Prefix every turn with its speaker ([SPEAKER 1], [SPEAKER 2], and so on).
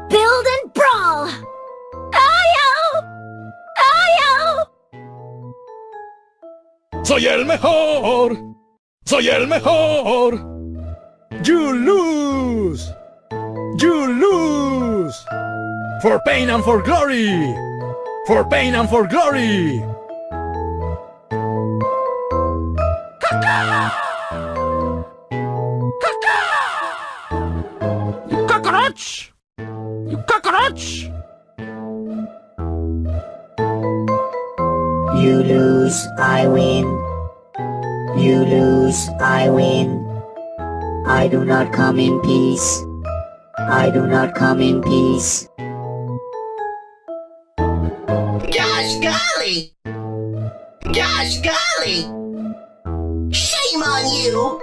[SPEAKER 1] Build and brawl! ¡Ayo! ¡Ayo!
[SPEAKER 2] Soy el mejor. Soy el mejor. You lose. You lose. For pain and for glory. For pain and for glory. You cockroach! You cockroach!
[SPEAKER 3] You lose, I win. You lose, I win. I do not come in peace. I do not come in peace.
[SPEAKER 4] Gosh golly! Gosh golly! Shame on you!